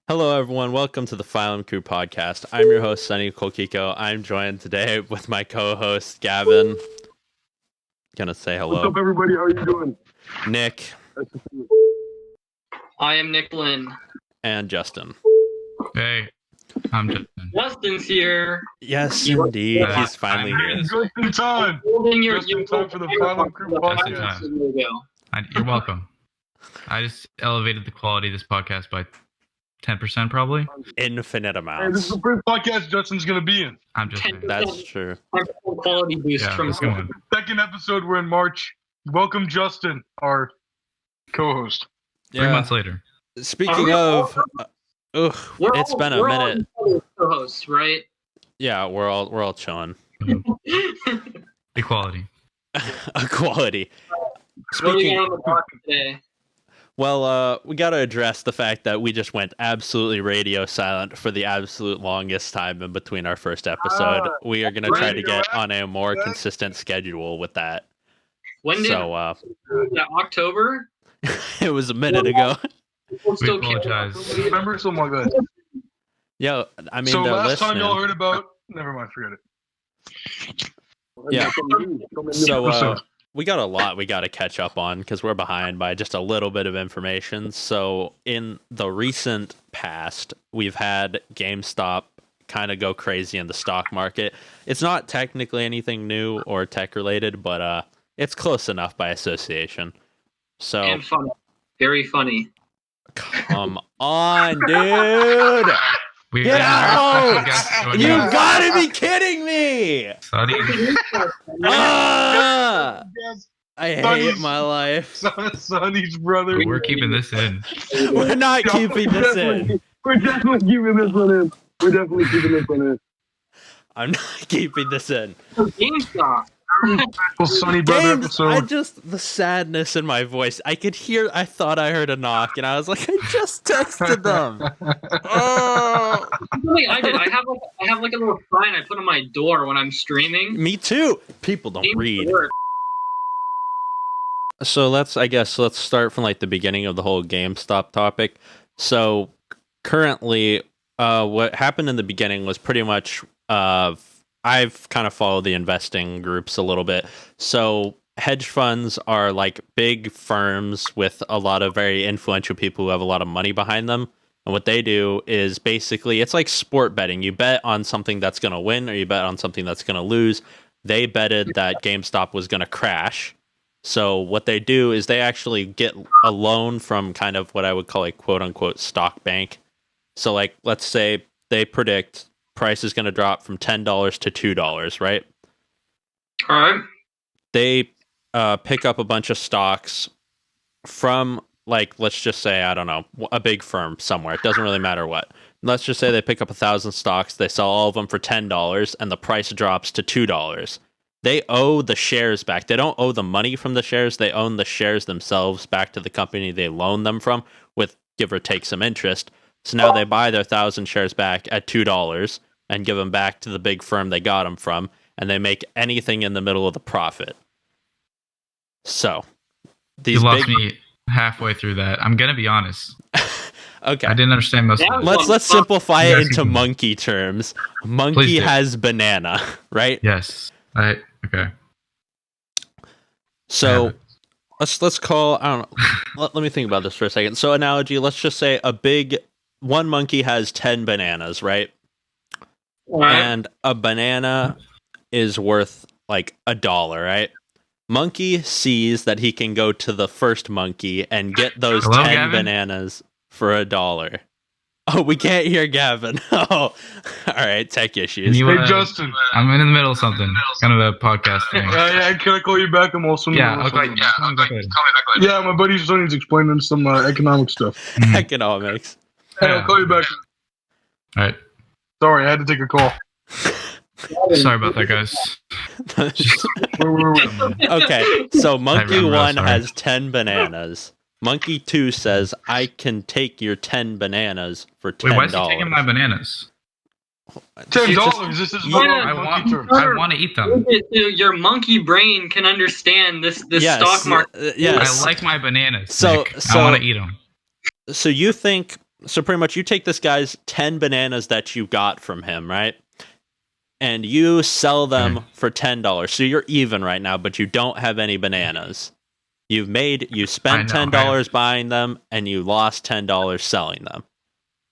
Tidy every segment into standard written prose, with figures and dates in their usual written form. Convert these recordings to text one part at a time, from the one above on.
Hello, everyone. Welcome to the Phylum Crew podcast. I'm your host, Sunny Kolkiko. I'm joined today with my co-host, Gavin. Gonna say hello. What's up, everybody? How are you doing? Nick. I am Nick Lynn. And Justin. Hey, I'm Justin. Justin's here. Yes, indeed. He's finally I'm here. Just in time. Just in time for the Phylum Crew podcast. You're welcome. I just elevated the quality of this podcast by 10%, probably. Infinite Hey, this amounts. is the first podcast Justin's going to be in. I'm just saying. That's true. Quality boost Yeah, from let's go on. Second episode, we're in March. Welcome, Justin, our co-host. 3 months later. Speaking of, it's been a minute. Co-hosts, right? Yeah, we're all chilling. Equality. Equality. What are we Speaking. on the block today? Well, we got to address the fact that we just went absolutely radio silent for the absolute longest time in between our first episode. We are going to try to get on a more consistent schedule with that. When did October? It was a minute ago. People We still care. apologize. Remember? Something like that. Yo, I mean, So they're last listening. time y'all heard about... Never mind, forget it. Yeah. So Episode. we got a lot we got to catch up on because we're behind by just a little bit of information. So in the recent past, we've had GameStop kind of go crazy in the stock market. It's not technically anything new or tech related, but it's close enough by association. So And funny. Very funny. come on, dude. We Get out! out! You gotta be kidding me! Ah! Yes, I hate my life. Sonny's brother. We're keeping this in. We're not keeping this in. We're definitely keeping this one in. We're definitely keeping this one in. I'm not keeping this in. GameStop. Well, Sonny brother Games, episode. the sadness in my voice. I thought I heard a knock, and I was like, I just texted them. Oh. Something I did. I have like a little sign I put on my door when I'm streaming. Me too. People don't Games read. work. So let's start from like the beginning of the whole GameStop topic. So currently, what happened in the beginning was pretty much I've kind of followed the investing groups a little bit. So hedge funds are like big firms with a lot of very influential people who have a lot of money behind them. And what they do is basically, it's like sport betting. You bet on something that's going to win or you bet on something that's going to lose. They betted that GameStop was going to crash. So what they do is they actually get a loan from kind of what I would call a quote unquote stock bank. So like, let's say they predict price is going to drop from $10 to $2, right? All right. They pick up a bunch of stocks from, like, let's just say, I don't know, a big firm somewhere. It doesn't really matter what. Let's just say they pick up 1,000 stocks. They sell all of them for $10 and the price drops to $2. They owe the shares back. They don't owe the money from the shares. They own the shares themselves back to the company they loan them from with give or take some interest. So now they buy their 1,000 shares back at $2 and give them back to the big firm they got them from, and they make anything in the middle of the profit. So these You lost me halfway through that. I'm gonna be honest. Okay. I didn't understand most of it. Let's simplify You it guys into can- monkey terms. Please Monkey do. has banana, right? Yes. Okay. So Yeah. let's call, I don't know. Let me think about this for a second. So analogy, let's just say one monkey has 10 bananas, right? All right. And a banana is worth like $1, right? Monkey sees that he can go to the first monkey and get those Hello, 10 Gavin? bananas for $1. Oh, we can't hear Gavin. Oh, all right. Tech issues. Can you, Hey, Justin. I'm in the middle of something. Kind of a podcast thing. Yeah, can I call you back? I'm also in the Yeah, middle of okay. something. Call me back later. Yeah, my buddy Sonny's explaining some economic stuff. Economics. Hey, I'll call you back. All right. Sorry, I had to take a call. Sorry about that, guys. Where were we? Okay, so monkey I'm real 1 sorry. has 10 bananas. Monkey 2 says, I can take your 10 bananas for $10. Wait, why is he taking my bananas? $10. This is Yeah, I monkey terms. want to eat them. Your monkey brain can understand this Yes, stock market. yes. I like my bananas. So- Nick. so- I want to eat them. So you think So pretty much you take this guy's 10 bananas that you got from him, right? And you sell them for $10. So you're even right now, but you don't have any bananas. You spent $10 buying them and you lost $10 selling them.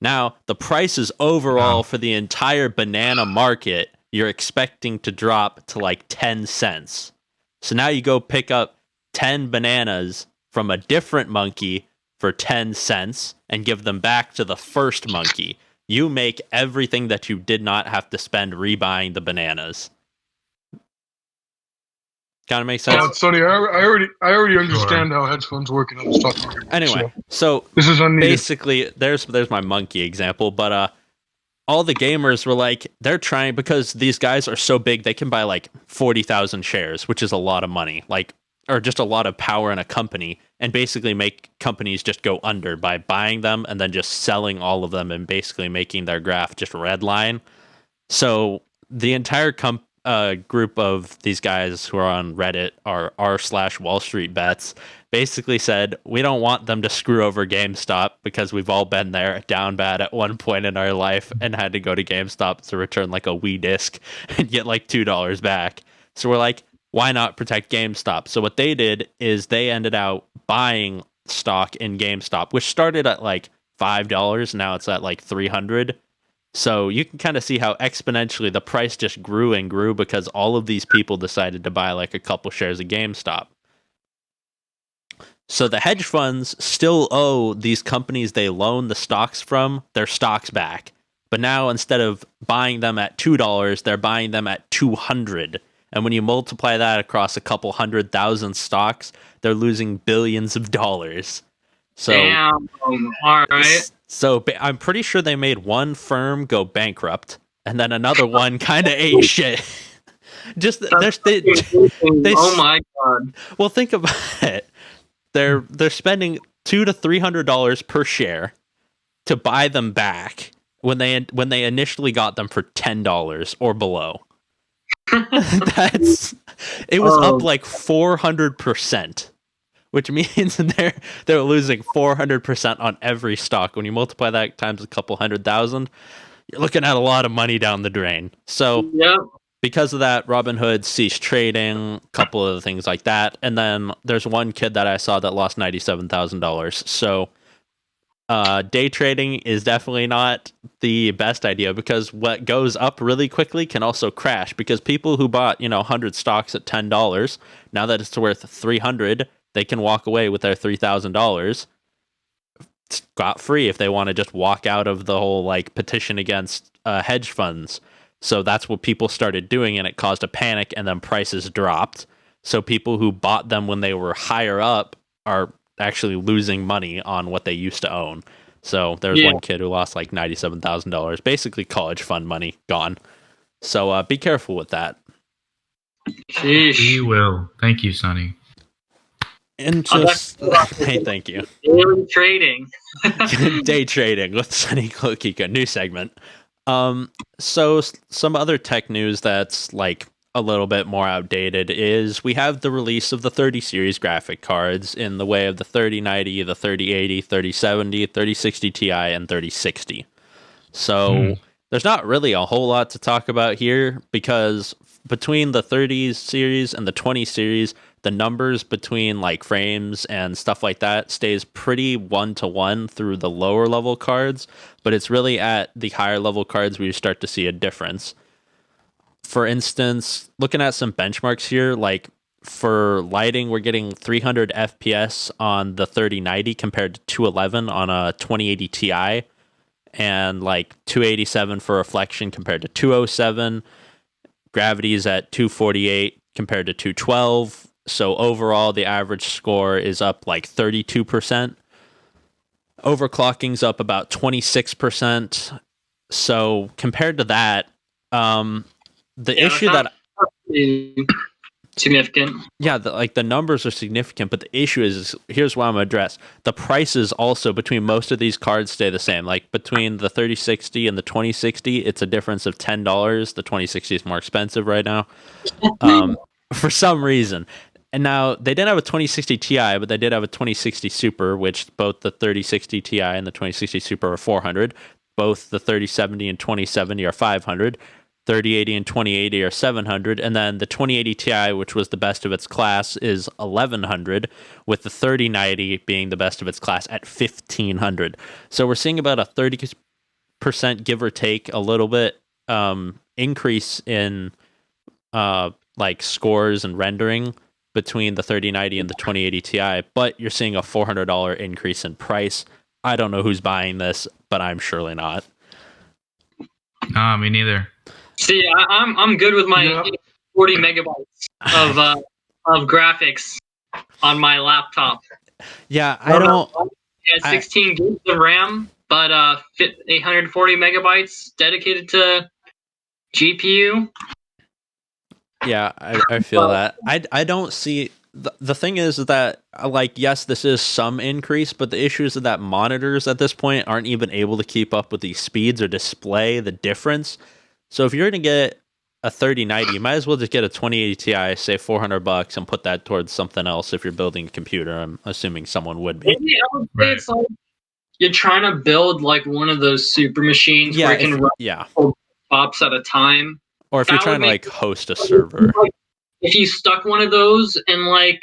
Now, the prices overall for the entire banana market, you're expecting to drop to like 10 cents. So now you go pick up 10 bananas from a different monkey for 10 cents and give them back to the first monkey. You make everything that you did not have to spend rebuying the bananas. Kind of makes sense? Sonny, I already understand how hedge funds work and how the stock market works. Anyway, so this is unneeded. Basically, there's my monkey example, but all the gamers were like, they're trying, because these guys are so big, they can buy like 40,000 shares, which is a lot of money, like, or just a lot of power in a company, and basically make companies just go under by buying them and then just selling all of them and basically making their graph just redline. So the entire group of these guys who are on Reddit are r/Wall Street Bets basically said, we don't want them to screw over GameStop because we've all been there down bad at one point in our life and had to go to GameStop to return like a Wii disc and get like $2 back. So we're like, why not protect GameStop? So what they did is they ended out buying stock in GameStop, which started at like $5. Now it's at like $300. So you can kind of see how exponentially the price just grew and grew because all of these people decided to buy like a couple shares of GameStop. So the hedge funds still owe these companies they loan the stocks from their stocks back. But now instead of buying them at $2, they're buying them at $200. And when you multiply that across a couple 100,000 stocks, they're losing billions of dollars. So, damn. All right. So I'm pretty sure they made one firm go bankrupt, and then another one kind of ate shit. Just oh my god. Well, think about it. They're spending $200 to $300 per share to buy them back when they initially got them for $10 or below. It was up like 400%. Which means they're losing 400% on every stock. When you multiply that times a couple 100,000, you're looking at a lot of money down the drain. So because of that, Robinhood ceased trading, a couple of things like that. And then there's one kid that I saw that lost $97,000. So day trading is definitely not the best idea because what goes up really quickly can also crash because people who bought, 100 stocks at $10, now that it's worth $300, they can walk away with their $3,000 scot free if they want to just walk out of the whole like petition against hedge funds. So that's what people started doing, and it caused a panic, and then prices dropped. So people who bought them when they were higher up are actually losing money on what they used to own. So there was one kid who lost like $97,000, basically college fund money gone. So be careful with that. Sheesh. We will. Thank you, Sonny. And just hey, thank you. Daily trading. Day trading with Sunny Klokika, new segment. So some other tech news that's like a little bit more outdated is we have the release of the 30 series graphic cards in the way of the 3090, the 3080, 3070, 3060 Ti, and 3060. So there's not really a whole lot to talk about here because between the 30 series and the 20 series, the numbers between like frames and stuff like that stays pretty 1-to-1 through the lower level cards, but it's really at the higher level cards where you start to see a difference. For instance, looking at some benchmarks here, like for lighting, we're getting 300 FPS on the 3090 compared to 211 on a 2080 Ti, and like 287 for reflection compared to 207. Gravity is at 248 compared to 212. So overall, the average score is up like 32%. Overclocking's up about 26%. So compared to that, the issue that significant. Yeah, the numbers are significant, but the issue is here's what I'm gonna address. The prices also between most of these cards stay the same. Like between the 3060 and the 2060, it's a difference of $10. The 2060 is more expensive right now. For some reason. And now they didn't have a 2060 Ti, but they did have a 2060 Super, which both the 3060 Ti and the 2060 Super are 400. Both the 3070 and 2070 are 500. 3080 and 2080 are 700, and then the 2080 Ti, which was the best of its class, is 1100, with the 3090 being the best of its class at 1500. So we're seeing about a 30% give or take, a little bit increase in like scores and rendering between the 3090 and the 2080 Ti, but you're seeing a $400 increase in price. I don't know who's buying this, but I'm surely not. Me neither. See, I'm good with my 40 megabytes of graphics on my laptop. Yeah, I don't. It has 16 gigs of RAM, but 840 megabytes dedicated to GPU. Yeah, I feel that. I don't see. The thing is that, like, yes, this is some increase, but the issue is that monitors at this point aren't even able to keep up with these speeds or display the difference. So if you're going to get a 3090, you might as well just get a 2080 Ti, say $400, and put that towards something else if you're building a computer. I'm assuming someone would be. Maybe I would say it's like you're trying to build like one of those super machines where it can run pops at a time. Or if you're trying to like host a server. If you stuck one of those and like,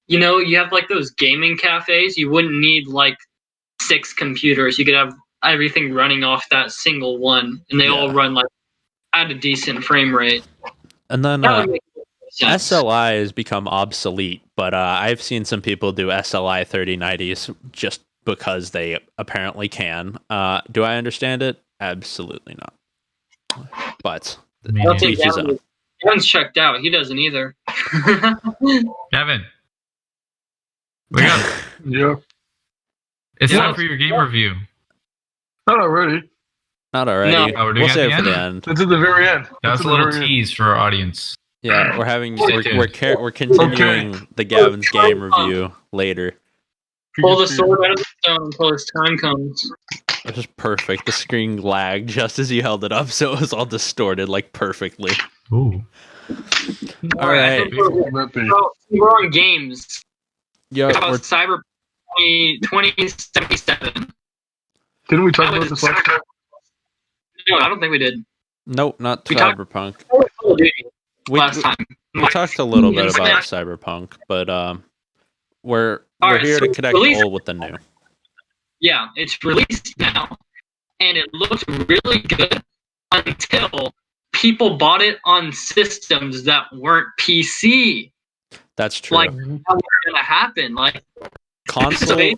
you know, you have like those gaming cafes, you wouldn't need like 6 computers. You could have everything running off that single one, and they all run like at a decent frame rate. And then SLI has become obsolete, but I've seen some people do SLI 3090s just because they apparently can. Do I understand it? Absolutely not. But I don't think Gavin's checked out. He doesn't either. Gavin, wake up. Yeah. It's time for your game review. Not already. Not already. No. We'll save it for the end. It's at the very end. That's a little tease for our audience. Yeah, we're continuing the Gavin's game review later. Pull the sword out of the stone until his time comes. It was perfect. The screen lagged just as you held it up, so it was all distorted like perfectly. Ooh. All right. We're on games. Yeah, we're Cyber 2077. Didn't we talk about this last time? No, I don't think we did. Nope, not Cyberpunk. Last time. We talked a little bit about Cyberpunk, but we're here to connect the old with the new. Yeah, it's released now, and it looks really good until people bought it on systems that weren't PC. That's true. Like, how was gonna happen? Like, console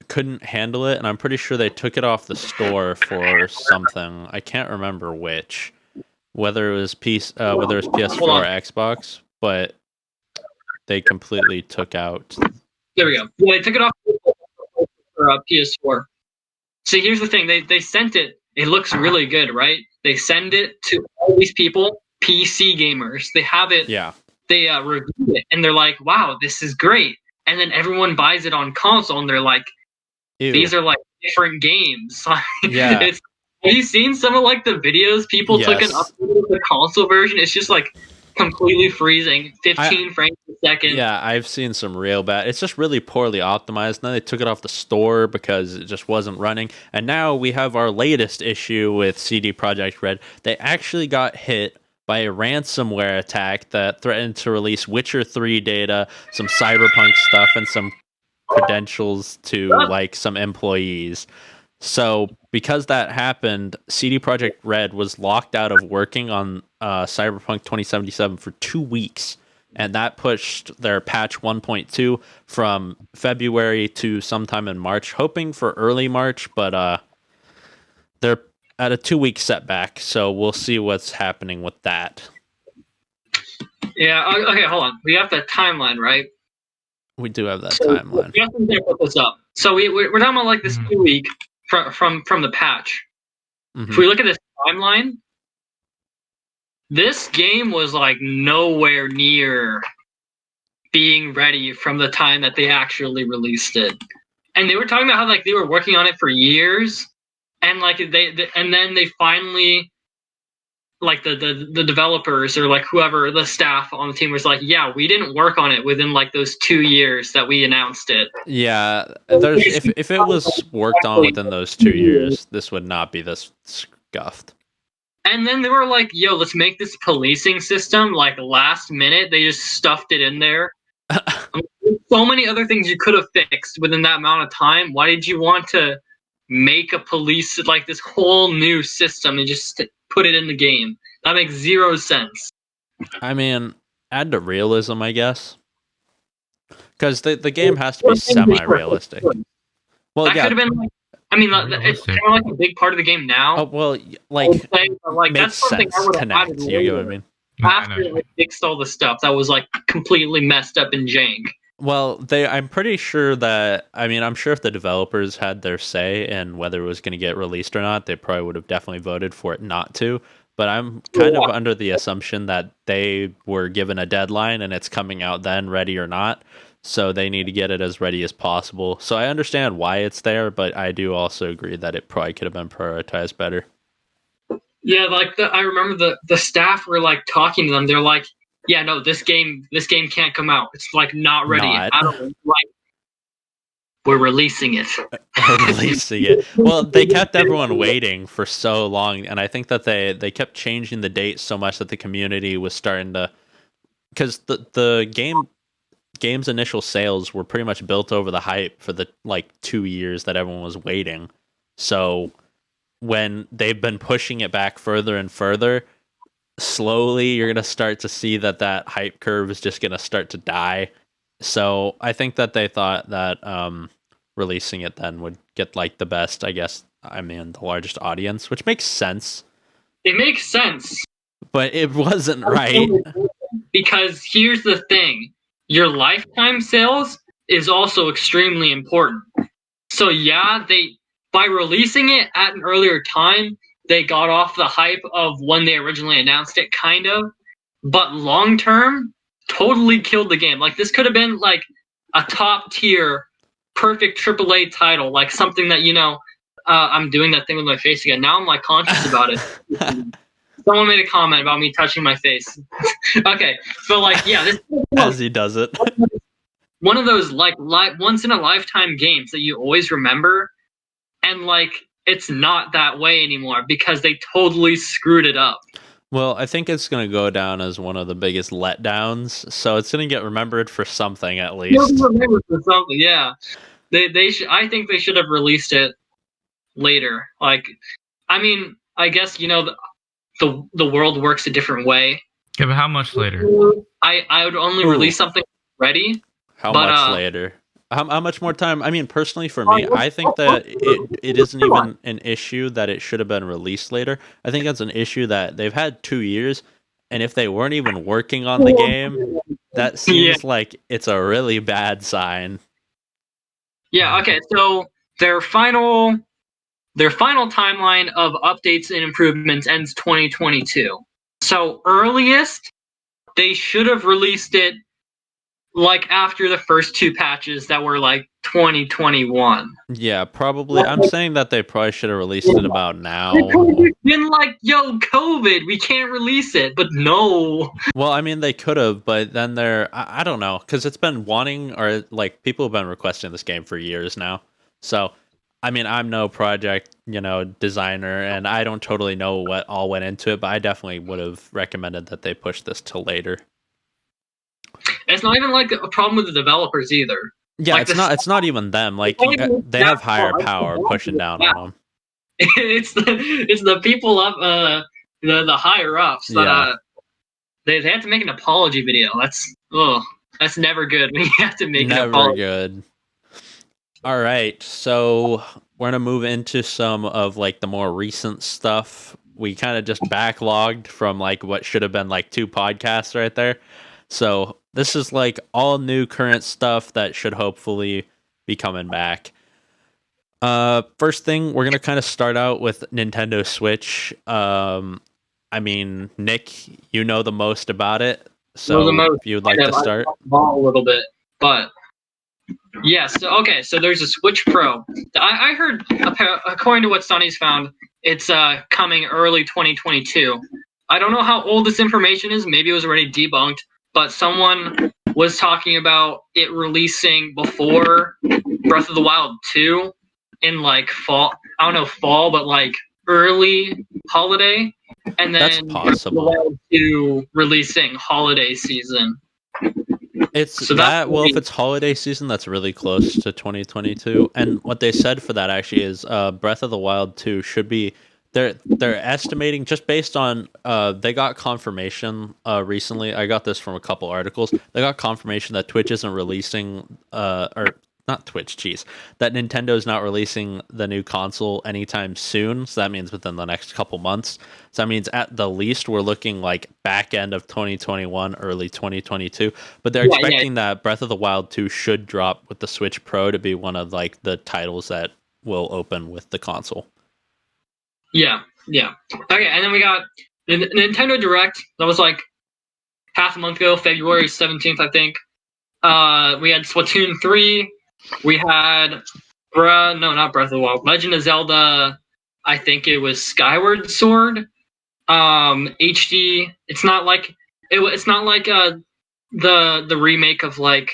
couldn't handle it, and I'm pretty sure they took it off the store for something. I can't remember which, whether it was PS4 or Xbox, but they completely took out. There we go. Yeah, they took it off for PS4. See, here's the thing: they sent it. It looks really good, right? They send it to all these people, PC gamers. They have it. Yeah. They review it, and they're like, "Wow, this is great." And then everyone buys it on console, and they're like, ew. These are like different games. Yeah. Have you seen some of like the videos people took and uploaded the console version? It's just like completely freezing, 15 frames a second. Yeah, I've seen some real bad. It's just really poorly optimized. Then they took it off the store because it just wasn't running. And now we have our latest issue with CD Projekt Red. They actually got hit by a ransomware attack that threatened to release Witcher 3 data, some Cyberpunk stuff, and some credentials to like some employees. So because that happened, CD Projekt Red was locked out of working on Cyberpunk 2077 for 2 weeks, and that pushed their patch 1.2 from February to sometime in March, hoping for early March, but they're at a 2-week setback, so we'll see what's happening with that. Yeah, okay, hold on. We have the timeline, right? We do have that timeline. Justin's gonna put this up. So we're talking about like this 2 week from the patch. Mm-hmm. If we look at this timeline, this game was like nowhere near being ready from the time that they actually released it. And they were talking about how like they were working on it for years, and like they and then they finally like the developers or like whoever the staff on the team was like, yeah, we didn't work on it within like those 2 years that we announced it. Yeah, there's if it was worked on within those 2 years, this would not be this scuffed. And then they were like, yo, let's make this policing system like last minute. They just stuffed it in there. So many other things you could have fixed within that amount of time. Why did you want to make a police like this whole new system and just put it in the game? That makes zero sense. I mean, add the realism, I guess, because the game has to be semi-realistic. Well, That yeah. could have been like, I mean, it's kind of like a big part of the game now. Oh well, like like makes that's something sense. I would have Connect. added You get what I mean? after they fixed all the stuff that was like completely messed up and jank. Well, I'm pretty sure that, I mean, I'm sure if the developers had their say in whether it was going to get released or not, they probably would have definitely voted for it not to. But I'm kind of under the assumption that they were given a deadline and it's coming out then, ready or not. So they need to get it as ready as possible. So I understand why it's there, but I do also agree that it probably could have been prioritized better. Yeah, like I remember the staff were like talking to them. They're like, "Yeah, no, this game can't come out. It's like not ready. Not. I don't like. We're releasing it. Releasing it. Well, they kept everyone waiting for so long, and I think that they kept changing the date so much that the community was starting to, because the game's initial sales were pretty much built over the hype for the like 2 years that everyone was waiting. So when they've been pushing it back further and further, slowly you're going to start to see that hype curve is just going to start to die. So I think that they thought that releasing it then would get like the best, I guess, I mean, the largest audience, which makes sense. It makes sense. But it wasn't right. Because here's the thing. Your lifetime sales is also extremely important. So yeah, by releasing it at an earlier time, they got off the hype of when they originally announced it, kind of. But long term, totally killed the game. Like this could have been like a top tier, perfect AAA title, like something that I'm doing that thing with my face again. Now I'm like conscious about it. Someone made a comment about me touching my face. Okay, so like yeah, this as he does it. One of those like once in a lifetime games that you always remember, and like it's not that way anymore because they totally screwed it up. Well, I think it's going to go down as one of the biggest letdowns, so it's going to get remembered for something at least. Remembered for something, yeah. They should. I think they should have released it later. Like, I mean, I guess the world works a different way. Yeah, but how much later? I would only release something ready. How much later? How much more time? I mean, personally, for me, I think that it isn't even an issue that it should have been released later. I think that's an issue that they've had 2 years, and if they weren't even working on the game, that seems like it's a really bad sign. Yeah, okay, so their final timeline of updates and improvements ends 2022. So earliest, they should have released it like after the first 2 patches that were like 2021. Yeah, probably. I'm saying that they probably should have released it about now. Been like, yo, COVID, we can't release it, but no. Well, I mean, they could have, but then I don't know, because it's been or like people have been requesting this game for years now. So, I mean, I'm no project, designer, and I don't totally know what all went into it, but I definitely would have recommended that they push this till later. It's not even like a problem with the developers either. Yeah, like it's not even them. Like they have higher power pushing down on them. It's the people up the higher ups that they have to make an apology video. That's never good when you have to make an apology. Never good. All right, so we're gonna move into some of like the more recent stuff. We kind of just backlogged from like what should have been like 2 podcasts right there. So this is like all new current stuff that should hopefully be coming back. First thing, we're gonna kind of start out with Nintendo Switch. I mean, Nick, you know the most about it, so if you would like to start. A little bit, but yes. Yeah, so there's a Switch Pro. I heard, according to what Sony's found, it's coming early 2022. I don't know how old this information is. Maybe it was already debunked, but someone was talking about it releasing before Breath of the Wild 2 in like fall. I don't know fall, but like early holiday, and That's then Breath of the possible. Wild 2 releasing holiday season. It's So that well, if really, it's holiday season, that's really close to 2022. And what they said for that actually is Breath of the Wild 2 should be they're estimating just based on they got confirmation recently. I got this from a couple articles. They got confirmation that Twitch isn't releasing or not Twitch, jeez. That Nintendo is not releasing the new console anytime soon. So that means within the next couple months. So that means at the least we're looking like back end of 2021, early 2022. But they're yeah. expecting that Breath of the Wild 2 should drop with the Switch Pro to be one of like the titles that will open with the console. Yeah. Okay, and then we got the Nintendo Direct. That was like half a month ago, February 17th, I think. We had Splatoon 3. We had not Breath of the Wild. Legend of Zelda. I think it was Skyward Sword. HD. It's not like it's not like the remake of like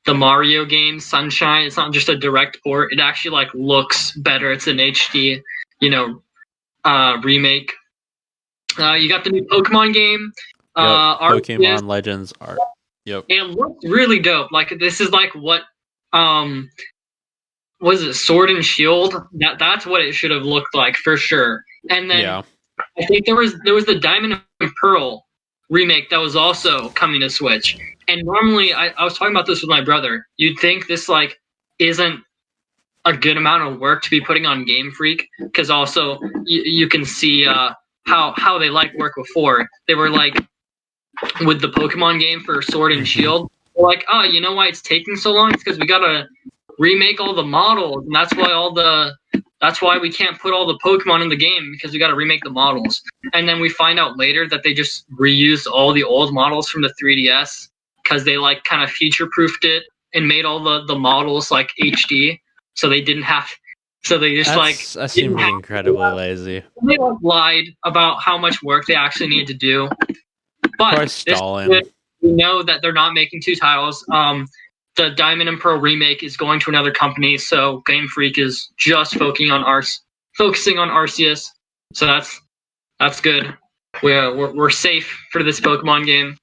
the Mario game Sunshine. It's not just a direct port. It actually like looks better. It's an HD, remake. You got the new Pokemon game. Pokemon Legends art. Yep. It looks really dope. Like this is like what was it Sword and Shield? That's what it should have looked like for sure. And then I think there was the Diamond and Pearl remake that was also coming to Switch. And normally I was talking about this with my brother. You'd think this like isn't a good amount of work to be putting on Game Freak, because also you can see how they like work before. They were like with the Pokemon game for Sword and Shield. They're like, oh, you know why it's taking so long? It's because we gotta remake all the models, and that's why we can't put all the Pokemon in the game, because we gotta remake the models. And then we find out later that they just reused all the old models from the 3DS because they like kind of future proofed it and made all the models like HD, so they didn't have. So they just that seems incredibly lazy. They lied about how much work they actually need to do. But stalling. We know that they're not making two titles. The Diamond and Pearl remake is going to another company, so Game Freak is just focusing on Arceus. So that's good. We're safe for this Pokemon game.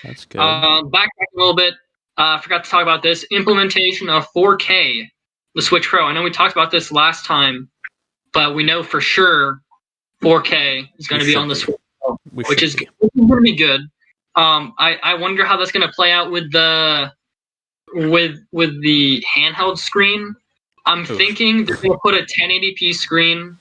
That's good. Backtracking a little bit. I forgot to talk about this implementation of 4K, the Switch Pro. I know we talked about this last time, but we know for sure 4K is going to be on the Switch Pro, which is going to be good. I wonder how that's going to play out with the handheld screen. I'm thinking they're going to put a 1080p screen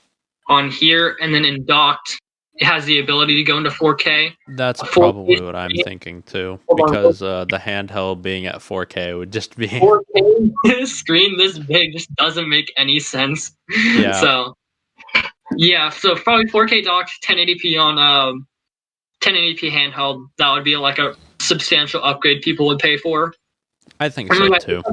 on here, and then in docked, it has the ability to go into 4K. That's probably what I'm thinking too, because the handheld being at 4K would just be 4K screen this big just doesn't make any sense. Yeah. So probably 4K docked, 1080p on 1080p handheld. That would be like a substantial upgrade people would pay for. I think so too.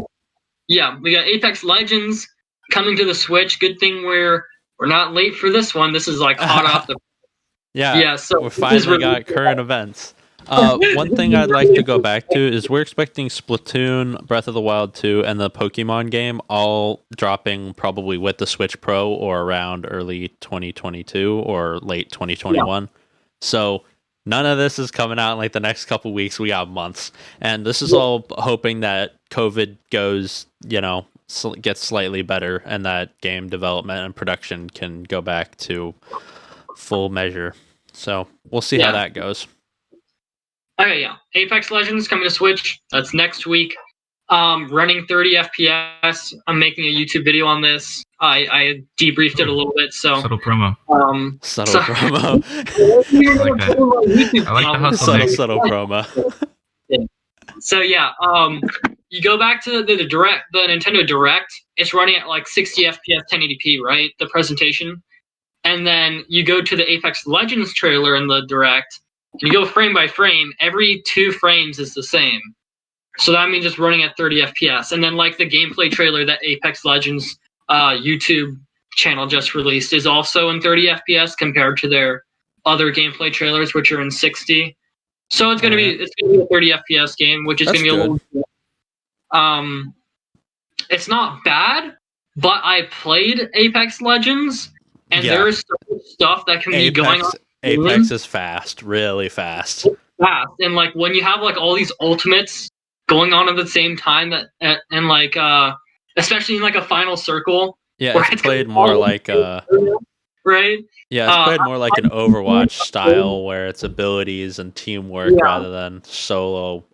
Yeah, we got Apex Legends coming to the Switch. Good thing we're not late for this one. This is like hot off the. Yeah. So we finally got current events. One thing I'd like to go back to is we're expecting Splatoon, Breath of the Wild 2, and the Pokemon game all dropping probably with the Switch Pro or around early 2022 or late 2021. Yeah. So none of this is coming out in like the next couple weeks. We got months. And this is all hoping that COVID goes, gets slightly better and that game development and production can go back to full measure. So we'll see how that goes. Okay, yeah. Apex Legends coming to Switch. That's next week. Running 30 FPS. I'm making a YouTube video on this. I debriefed it a little bit. So subtle promo. Subtle promo. I like the hustle. Subtle promo. So yeah, you go back to the Nintendo Direct. It's running at like 60 FPS, 1080p, right? The presentation, and then you go to the Apex Legends trailer in the Direct. You go frame by frame. Every 2 frames is the same. So that means it's running at 30 FPS. And then like the gameplay trailer that Apex Legends YouTube channel just released is also in 30 FPS compared to their other gameplay trailers, which are in 60. So it's gonna be a 30 FPS game, which is That's gonna be a good. little. It's not bad, but I played Apex Legends, and Yeah. there's stuff that can be going on. Apex is fast, really fast. Fast, and like when you have like all these ultimates going on at the same time, and like especially in like a final circle. Yeah, where it's played more like right. Yeah, it's played more like an Overwatch style where it's abilities and teamwork rather than solo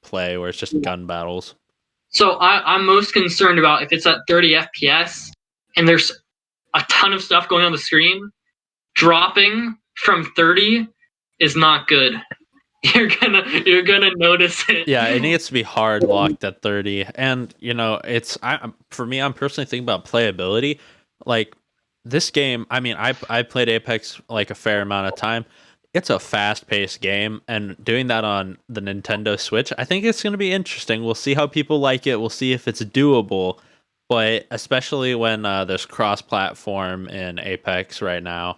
play where it's just gun battles. So I'm most concerned about if it's at 30 FPS and there's a ton of stuff going on the screen. Dropping from 30 is not good. You're gonna notice it. Yeah, it needs to be hard locked at 30. And for me, I'm personally thinking about playability. Like this game, I mean, I played Apex like a fair amount of time. It's a fast-paced game, and doing that on the Nintendo Switch, I think it's going to be interesting. We'll see how people like it. We'll see if it's doable. But especially when there's cross-platform in Apex right now,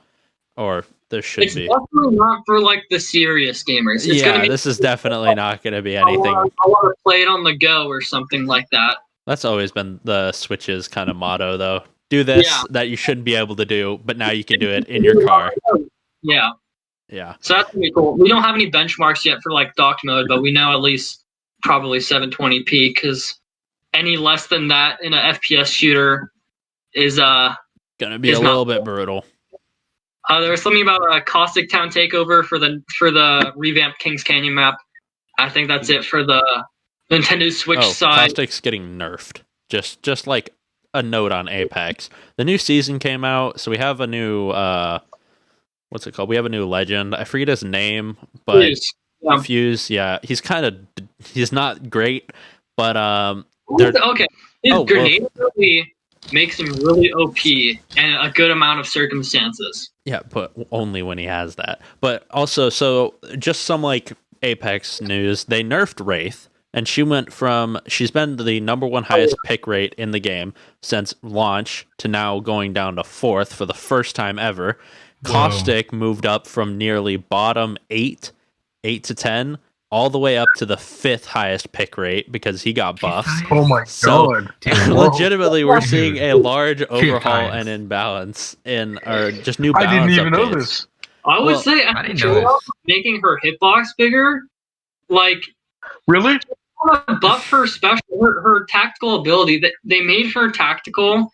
or there should It's be. definitely not for like the serious gamers. It's gonna be, this is definitely not going to be anything. I want to play it on the go or something like that. That's always been the Switch's kind of motto, though. Do this that you shouldn't be able to do, but now you can do it in your car. Yeah. Yeah. So that's gonna be cool. We don't have any benchmarks yet for like docked mode, but we know at least probably 720p because any less than that in an FPS shooter is gonna be a little bit brutal. There was something about a Caustic Town takeover for the revamped Kings Canyon map. I think that's it for the Nintendo Switch side. Caustic's getting nerfed. Just like a note on Apex. The new season came out, so we have a new what's it called? We have a new legend. I forget his name, but Fuse. Yeah, he's not great, but okay. His grenade really makes him really OP and a good amount of circumstances. Yeah, but only when he has that. But also, so just some like Apex news. They nerfed Wraith, and she's been the number one highest pick rate in the game since launch to now going down to 4th for the first time ever. Whoa. Caustic moved up from nearly bottom 8 to 10, all the way up to the 5th highest pick rate because he got buffed. Oh my god! Legitimately, we're seeing a large overhaul and imbalance in, or just new balance. I didn't even updates. know this. I would say making her hitbox bigger, like really. Buff her her tactical ability. That they made her tactical.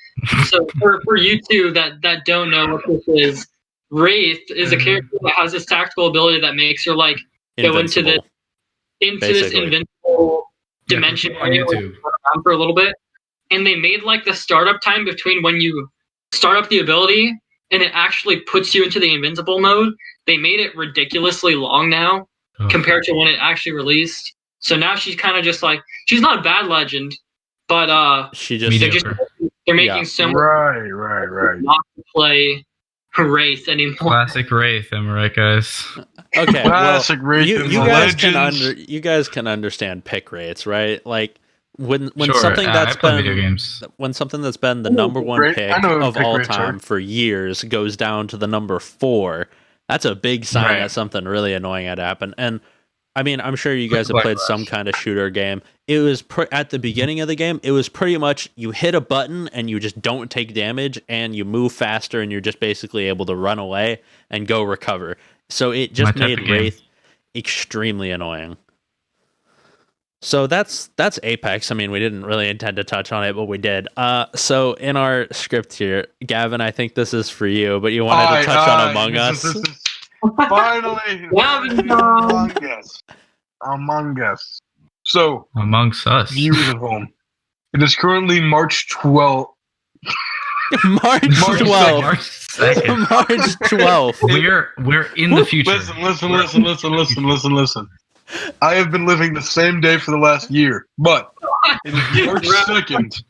So for you two that don't know what this is, Wraith is a character that has this tactical ability that makes her like go into this invincible dimension on YouTube for a little bit. And they made like the startup time between when you start up the ability and it actually puts you into the invincible mode. They made it ridiculously long now compared to when it actually released. So now she's kind of just like, she's not a bad legend, but they're making so much right not to play Wraith anymore. Classic Wraith, am I right, guys? Okay, classic Wraith. You guys can understand pick rates, right? Like when something that's been the number one pick of all time for years goes down to the number 4, that's a big sign that something really annoying had happened. And I mean, I'm sure you guys have played some kind of shooter game. It was at the beginning of the game, it was pretty much you hit a button and you just don't take damage and you move faster and you're just basically able to run away and go recover. So it just made Wraith extremely annoying. So that's Apex. I mean, we didn't really intend to touch on it, but we did. So in our script here, Gavin, I think this is for you, but you wanted to touch on Among Us. Finally, Among Us. So, amongst us, viewers at home, it is currently March 12th. March 12th. March 12th. We're in the future. Listen. I have been living the same day for the last year, but it is March 2nd,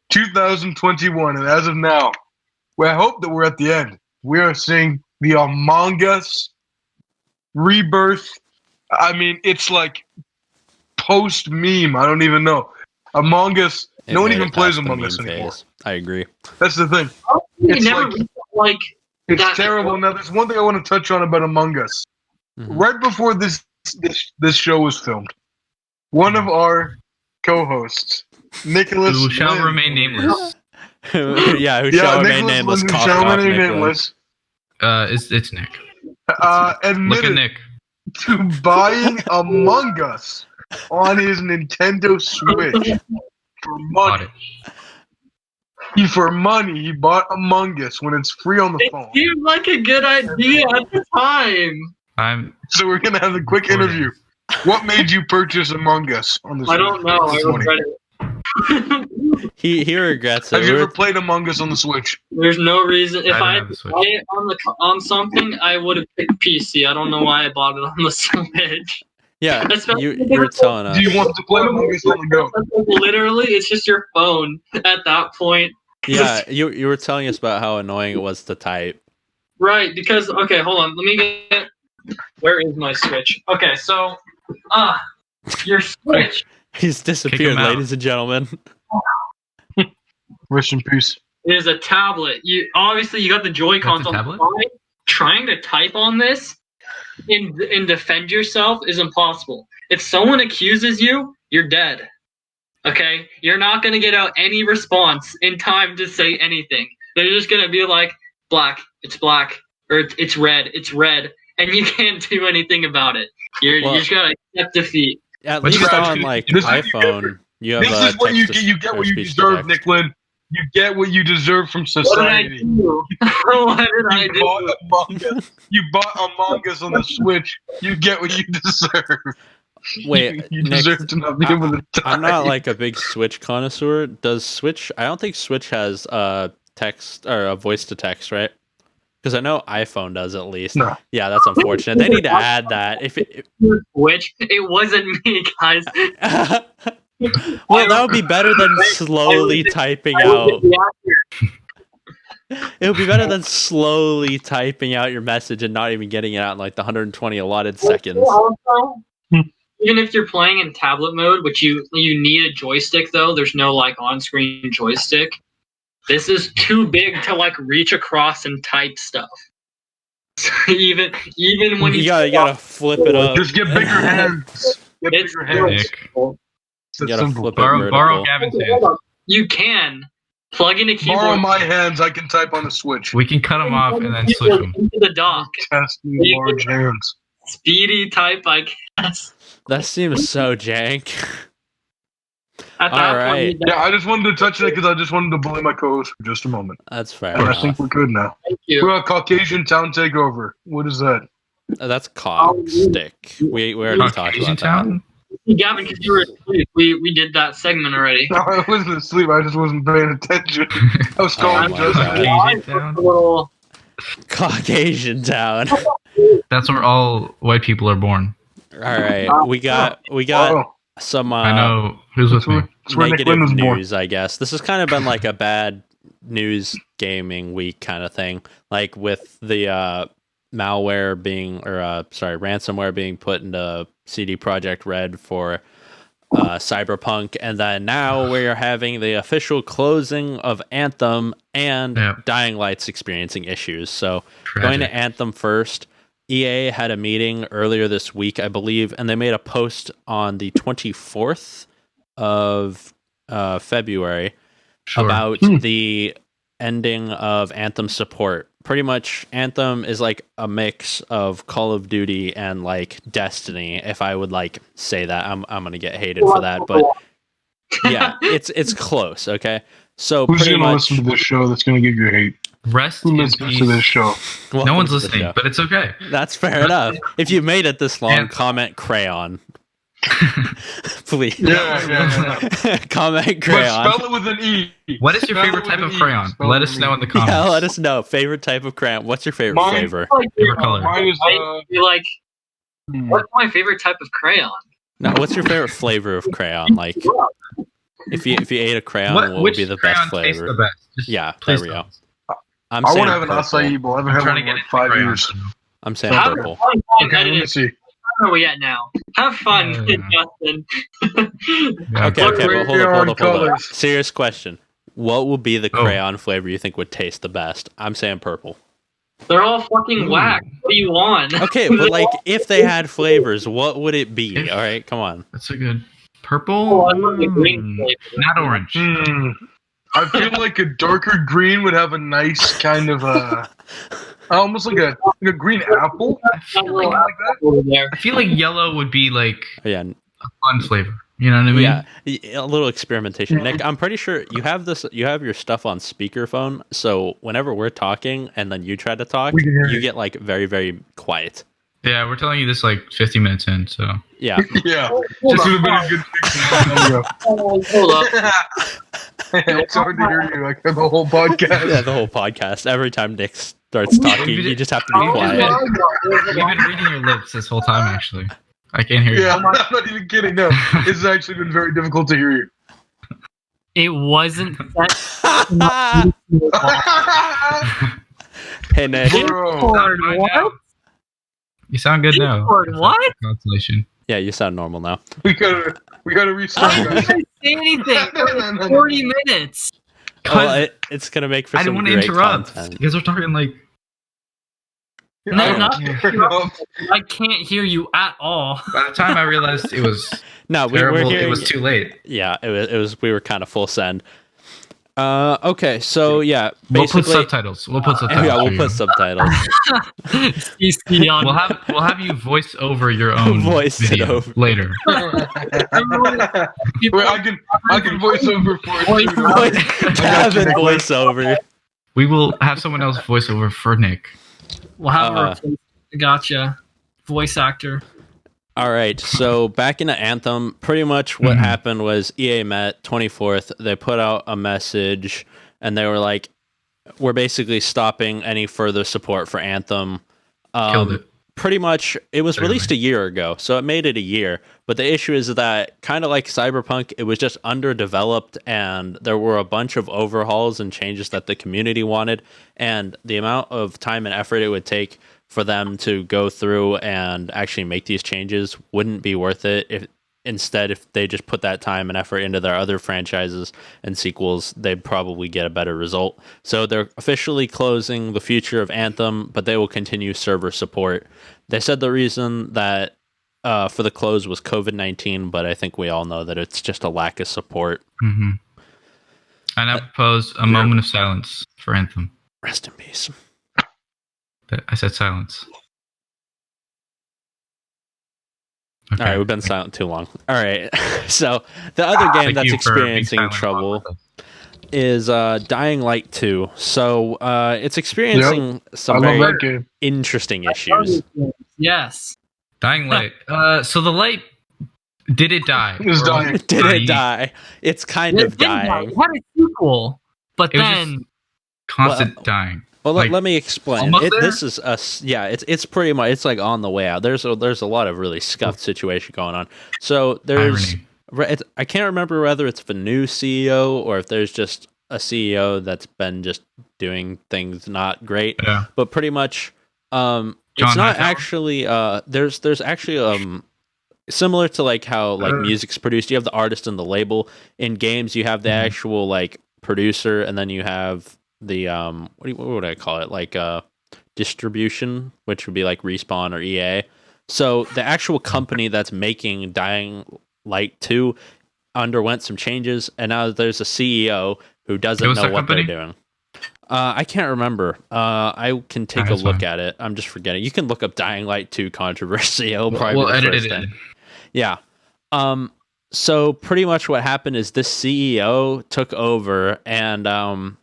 2021, and as of now, I hope that we're at the end. We are seeing the Among Us rebirth. I mean, it's like post-meme. I don't even know. Among Us, no one even plays Among Us anymore. I agree. That's the thing. It's It's That- terrible. Now, there's one thing I want to touch on about Among Us. Mhm. Right before this show was filmed, one of our co-hosts, Nicholas, Who shall Lynn, remain nameless. Yeah, who shall remain Nicholas nameless? Lynn, who Cough, shall cough, remain Nick Lynn. nameless, It's Nick. Look at admitted Nick. to buying Among Us on his Nintendo Switch for Bought money. it. For money, he bought Among Us when it's free on the It phone. seemed like a good idea at the time. So we're gonna have a quick interview. What made you purchase Among Us on the Switch? I don't know. I regret it. He regrets it. Have you We were- ever played Among Us on the Switch? There's no reason. If I don't I have had the to Switch. play it on something, I would have picked PC. I don't know why I bought it on the Switch. yeah, Especially you were telling us. Do you want to play Among Us on the go? Literally, it's just your phone at that point. Yeah, you were telling us about how annoying it was to type. Right, because okay, hold on. Let me get. Where is my Switch? Okay, so your Switch He's disappeared, out. ladies and gentlemen. Rest in peace. is a tablet. You obviously you got the Joy Cons That's a on the tablet? side. Trying to type on this and defend yourself is impossible. If someone accuses you, you're dead. Okay, you're not gonna get out any response in time to say anything. They're just gonna be like, "Black, it's black," or "It's red, it's red," and you can't do anything about it. You're Well- just gonna accept defeat. At What's least your on attitude? like This is what you iPhone, you have This is what you text get. You get or what you speech to deserve, text. Nick Lynn. You get what you deserve from What did I society. do? What did I You do? bought Among Us. You bought Among Us on the Switch. You get what you deserve. Wait, you Nick, deserve to not be able to type. I'm not like a big Switch connoisseur. Does Switch? I don't think Switch has text or a voice to text, right? Because I know iPhone does at least. No. Yeah, that's unfortunate. They need to add that. If Which it wasn't me, guys. well, that would be better than slowly typing out. It would be better than slowly typing out your message and not even getting it out in like the 120 allotted seconds. Even if you're playing in tablet mode, which you need a joystick though, there's no like on-screen joystick. This is too big to like reach across and type stuff. So even when You gotta flip it up. Just get bigger hands. Get It's bigger hands. Nick. You It's gotta simple. flip it Borrow vertical. Gavin's hands. you can plug in a keyboard, Borrow my hands. I can type on the Switch. We can cut them off and then switch them. into the dock. Test me large hands. Speedy type, I guess. That seems so jank. At that All right. point, Yeah, I just wanted to touch it because I just wanted to bully my co-host for just a moment. That's fair And I enough. think we're good now. thank We you. got Caucasian Town Takeover. What is that? That's cog stick. We already talked Caucasian about that. Town? Gavin, because you were asleep, we did that segment already. No, I wasn't asleep. I just wasn't paying attention. I was Oh calling my Justin. God. Caucasian Town? A little. Caucasian town. That's where all white people are born. All right, we got Oh, some I know. Who's with me? that's where Nick negative Lynn was born. news, I guess. This has kind of been like a bad news gaming week kind of thing, like with the malware being, or ransomware being put into CD Projekt Red for Cyberpunk, and then now we're having the official closing of Anthem and Yep. Dying Light's experiencing issues. So going Tragic. to Anthem first. EA had a meeting earlier this week, I believe, and they made a post on the 24th of February Sure. about the ending of Anthem support. Pretty much, Anthem is like a mix of Call of Duty and like Destiny. If I would like say that, I'm gonna get hated for that, but yeah, it's close. Okay, so Who's pretty going to much, listen to this show that's going to give you hate? Rest Who in listens to this peace. show? welcome No one's to the listening, show. but it's okay. That's fair enough. If you made it this long, And- comment crayon. Please. Yeah. Comment But crayon. spell it with an E. What is your Spell favorite it with type an of E. crayon? Spell Let it us with know an in the E. comments. Yeah, let us know. Favorite type of crayon. What's your favorite Mine- flavor? Favorite color. Mine is, You're like, what's my favorite type of crayon? No, what's your favorite flavor of crayon? Like, if you ate a crayon, what would which be the best crayon tastes flavor? the best? Just Yeah, please there we tell go. us. I'm I saying want to have an purple. acai bowl. I haven't I'm had trying one to in get like into 5 crayons. years. I'm saying Have purple. fun Okay, let me editing. see. Where are we at now? Have fun, Yeah. Justin. Yeah, Okay, What okay, but hold crayon up. colors? Serious question. What would be the Oh. crayon flavor you think would taste the best? I'm saying purple. They're all fucking Ooh. whack. What do you want? Okay, but like if they had flavors, what would it be? All right, come on. That's a good purple. Oh, I love the green flavor. Not orange. I feel like a darker green would have a nice kind of almost like a green apple. I feel like, Over there. I feel like yellow would be like Yeah, a fun flavor. You know what I mean? yeah, a little experimentation. Nick, I'm pretty sure you have your stuff on speakerphone, so whenever we're talking and then you try to talk, We can hear you you. get like very, very quiet. Yeah, we're telling you this like 50 minutes in, so. Yeah. Yeah, Hold just would up. have been a good fix. Hold up. It's hard to hear you like the whole podcast. Yeah, the whole podcast. Every time Nick starts talking, you just have to be Oh, quiet. You've been reading your lips this whole time, actually. I can't hear you. Yeah, I'm not even kidding. No, it's actually been very difficult to hear you. It wasn't Hey Nick. Bro, what? You sound good now. Discord, what? Consolation. Yeah, you sound normal now. we gotta restart. I guys. didn't say anything. No. 40 minutes. Well, it's gonna make for I some didn't want to great interrupt. content. You guys are talking like. No, I not don't care. No. I can't hear you at all. By the time I realized it was No, we terrible, were hearing. it was too late. Yeah, it was. We were kind of full send. Okay, so yeah, We'll put basically, subtitles. We'll put subtitles. yeah, for we'll you. put subtitles. CC on. We'll have you voice over your own Voice it video over. later. Wait, I can voice over for it. too. Gavin voiceover. We will have someone else voice over for Nick. We'll have Uh, a gotcha. Voice actor. All right, so back into Anthem, pretty much what happened was EA met 24th. They put out a message, and they were like, "We're basically stopping any further support for Anthem." Killed it. Pretty much, it was Literally. released a year ago, so it made it a year. But the issue is that, kind of like Cyberpunk, it was just underdeveloped, and there were a bunch of overhauls and changes that the community wanted, and the amount of time and effort it would take for them to go through and actually make these changes wouldn't be worth it. If they just put that time and effort into their other franchises and sequels, they'd probably get a better result. So they're officially closing the future of Anthem, but they will continue server support. They said the reason that for the close was COVID-19, but I think we all know that it's just a lack of support. Mm-hmm. I now propose a moment of silence for Anthem. Rest in peace. I said silence. All right, we've been silent too long. All right, so the other game Thank that's you for being experiencing silent trouble about this. is Dying Light 2. So it's experiencing I some love very that game. interesting issues. Yes. Dying Light. So the light, did it die? It's Or dying. was Did dying? it die? It's kind of dying. It had a sequel, but It was then just constant dying. Well, Like, let me explain. almost there? This is us. Yeah, it's pretty much it's like on the way out. There's a lot of really scuffed situation going on. So there's Irony. I can't remember whether it's the new CEO or if there's just a CEO that's been just doing things not great. Yeah. But pretty much, it's John not Hightower? actually. There's actually similar to like how like music's produced. You have the artist and the label. In games, you have the actual like producer, and then you have the what would I call it, like distribution, which would be like Respawn or EA. So the actual company that's making Dying Light 2 underwent some changes, and now there's a CEO who doesn't Who's know that what company? they're doing. I can't remember. I can take a That's look fine. at it. I'm just forgetting. You can look up Dying Light 2 controversy. It'll probably We'll be the edit first it thing. in. Yeah. So pretty much what happened is this CEO took over and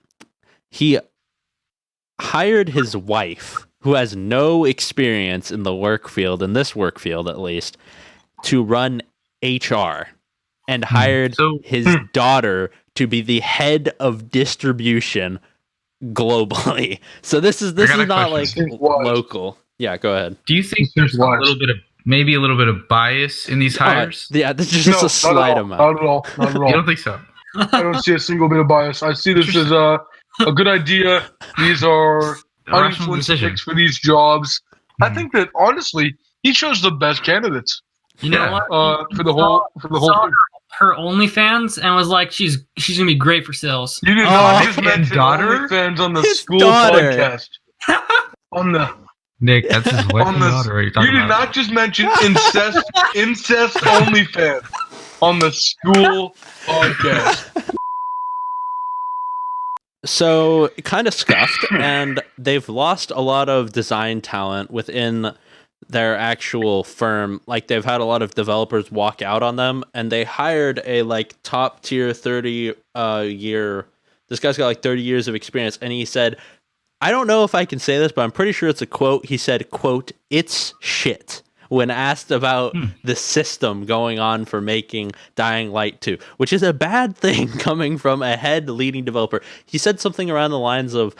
he hired his wife, who has no experience in the work field, in this work field at least, to run HR, and hired So- his daughter to be the head of distribution globally. So this is got a not like question. What? local. Yeah, go ahead. Do you think there's a little bit of maybe a little bit of bias in these hires? Yeah, this is No, just a slight not amount. Not at all. Not at You all. don't think so? I don't see a single bit of bias. I see this as a good idea. These are A rational uninfluenced decision. picks for these jobs. I think that honestly, he chose the best candidates you know Yeah. what? for the whole Saw thing. her OnlyFans and was like, she's gonna be great for sales. You did Oh, not just and mention daughter? OnlyFans on the His school daughter. podcast. On the Nick, that's his wife on and the daughter. Are you you talking did about? not just mention incest OnlyFans on the school podcast. So kind of scuffed, and they've lost a lot of design talent within their actual firm. Like they've had a lot of developers walk out on them, and they hired a like top tier 30 year. This guy's got like 30 years of experience, and he said, I don't know if I can say this, but I'm pretty sure it's a quote. He said, quote, "It's shit," when asked about the system going on for making Dying Light 2, which is a bad thing coming from a head leading developer. He said something around the lines of,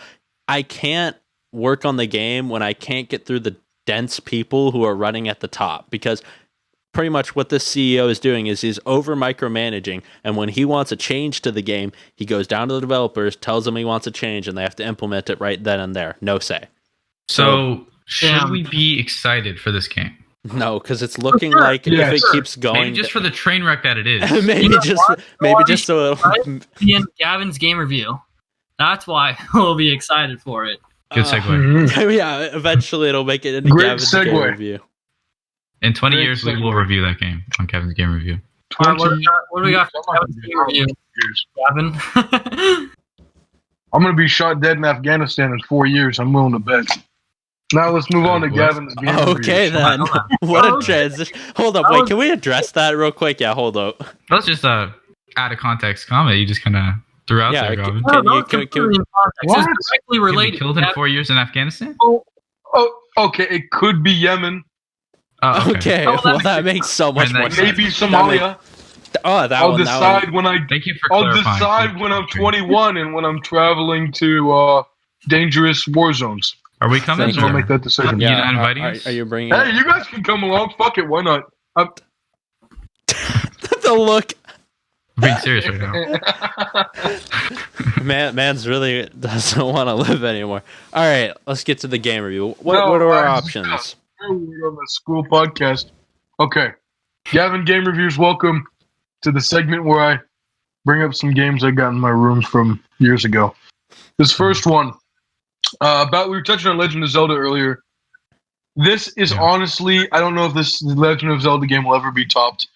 I can't work on the game when I can't get through the dense people who are running at the top, because pretty much what this CEO is doing is he's over micromanaging, and when he wants a change to the game, he goes down to the developers, tells them he wants a change, and they have to implement it right then and there. No say. So, should Damn. we be excited for this game? No, because it's looking sure. like if it Yes. keeps going, Maybe just for the train wreck that it is. maybe You know just what? maybe just so it'll, In Gavin's game review. That's why we'll be excited for it. Good segue. Mhm. yeah, eventually it'll make it into Great Gavin's game segue. review. In 20 Great years, we will segue. review that game on Kevin's game review. All right, what do we got for I'm not Gavin's gonna game review, Gavin? I'm gonna be shot dead in Afghanistan in 4 years. I'm willing to bet. Now let's move on to What? Gavin's game Okay reviews. then. What a transition. Hold up, wait, can we address that real quick? Yeah, hold up. That's just a out of context comment you just kind of threw out Yeah, there, Robin. Can No, you- it's can- completely in context. What? It's directly You've been related. killed in Gavin. 4 years in Afghanistan? Oh, okay. It could be Yemen, Oh, Okay, Oh, well that makes so much And more that- sense. maybe Somalia. Oh, that I'll one. decide when I. Thank you for I'll clarifying. decide when I'm 21 and when I'm traveling to dangerous war zones. Are we coming? Thank So I'll you. make that decision. Yeah, You're not inviting are, us? are you bringing Hey, you guys can come along. Fuck it. Why not? the look? I'm being serious right now. Man's really doesn't want to live anymore. All right, let's get to the game review. What No, are our I- options? We're on the school podcast. Okay. Gavin Game Reviews, welcome to the segment where I bring up some games I got in my room from years ago. This first one, we were touching on Legend of Zelda earlier. This is Yeah. honestly, I don't know if this Legend of Zelda game will ever be topped.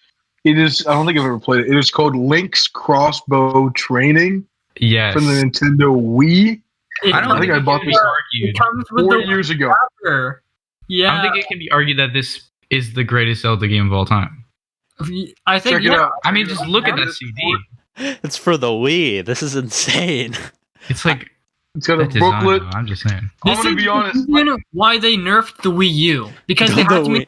It is, I don't think I've ever played it. It is called Link's Crossbow Training Yes. from the Nintendo Wii It I don't I think think I it bought can be this It argued. comes with 4 the years ago. wrapper. I Yeah, don't think it can be argued that this is the greatest Zelda game of all time. I think Check it out. I mean, just look at that CD. It's for the Wii. This is insane. It's like It's got a that design. booklet. though, I'm just saying. I'm This gonna is be the honest. reason why they nerfed the Wii U, because they The had to, Wii.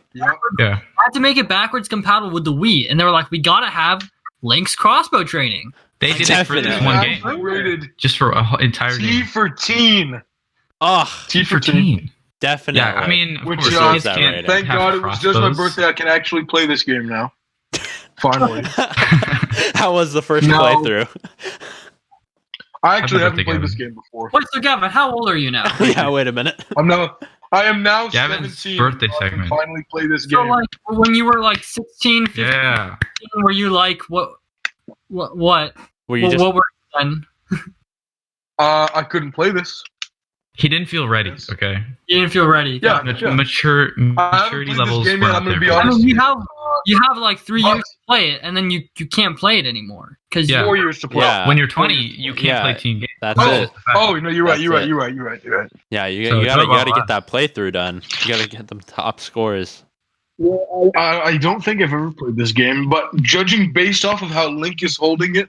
Yeah. had to make it backwards compatible with the Wii, and they were like, we gotta have Link's crossbow training. They did it for this Definitely. one game. Absolutely rated Just for a whole entire T game. for teen. Oh, T for teen. Teen. definitely. Yeah, I mean, of Which, course, uh, kids that can't rating. Thank have God it was just my crossbows. birthday. I can actually play this game now. Finally. How was the first No. playthrough? I actually Happy haven't birthday, played this Gavin. game before. Wait, so Gavin, how old are you now? Yeah, wait a minute. I am now Gavin's 17. birthday so I can segment. finally play this So, game. like, when you were like 16, 15, Yeah. were you like, what? Were you just What were you then? I couldn't play this. He didn't feel ready, Yes. okay? You didn't feel ready. Yeah. Maturity I haven't played this levels game were yet, not I'm gonna there. be for I him. honest. mean, Honestly, you have like 3 but- years to play it, and then you can't play it anymore because Yeah. 4 years to play. Yeah. When you're 20, you can't Yeah. play team games. That's Oh, it. oh, no, you're right. That's You're right. it. You're right. You're right. You're right. Yeah, you So gotta it's get about that playthrough done. You gotta get them top scores. I don't think I've ever played this game, but judging based off of how Link is holding it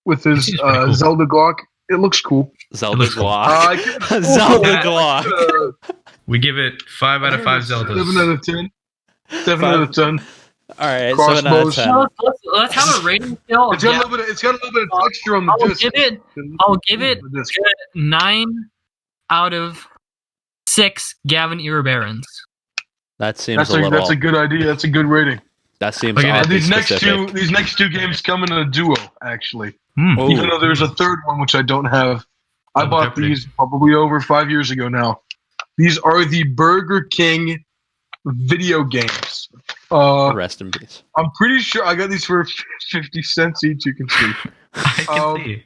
with his Seems pretty cool. Zelda Glock, it looks cool. Zelda looks cool. Glock. I give it Zelda Yeah. Glock. We give it 5 out of 5 Zeldas. 7 out of 10. 7 out of 10. All right, 7 out of Crossbows. 10. So let's have a rating scale. It's got a little bit. It's got a little bit of texture on the I'll disc. give it The disc. 9 out of 6 Gavin Earbarons. That seems That's a little. that's a good idea. That's a good rating. That seems Look at it. oddly These next specific. two games come in a duo, actually. Hmm. Oh. Even though there's a third one which I don't have. I Double bought Jeopardy. these probably over 5 years ago now. These are the Burger King video games. Rest in peace. I'm pretty sure I got these for 50 cents each. You can see. I can Um, see.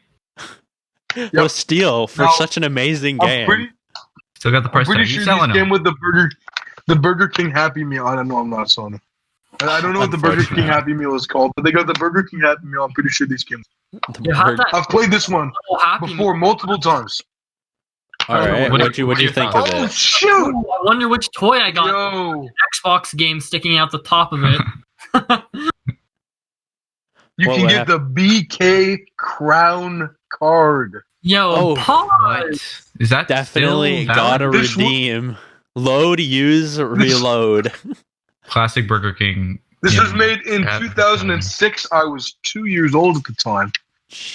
What a steal for Now, such an amazing I'm game. pretty. Still got the I'm price pretty tag. You sure selling these came them? with the Burger King Happy Meal. I don't know. I'm not selling them. I don't know what the Burger King Unfortunate. Happy Meal is called, but they got the Burger King Happy Meal. I'm pretty sure these came. The You had bird- that I've played this one little Happy before multiple times. All right, What what'd you are your think thoughts? of Oh it? shoot! Meal. I wonder which toy I got. Yo, Xbox game sticking out the top of it. you What can would get the BK Crown card. Yo, Oh, pause. What is that? Definitely still valid? gotta This one- redeem. Load, use, reload. Classic Burger King. This you was know, made in advertising. 2006. I was 2 years old at the time.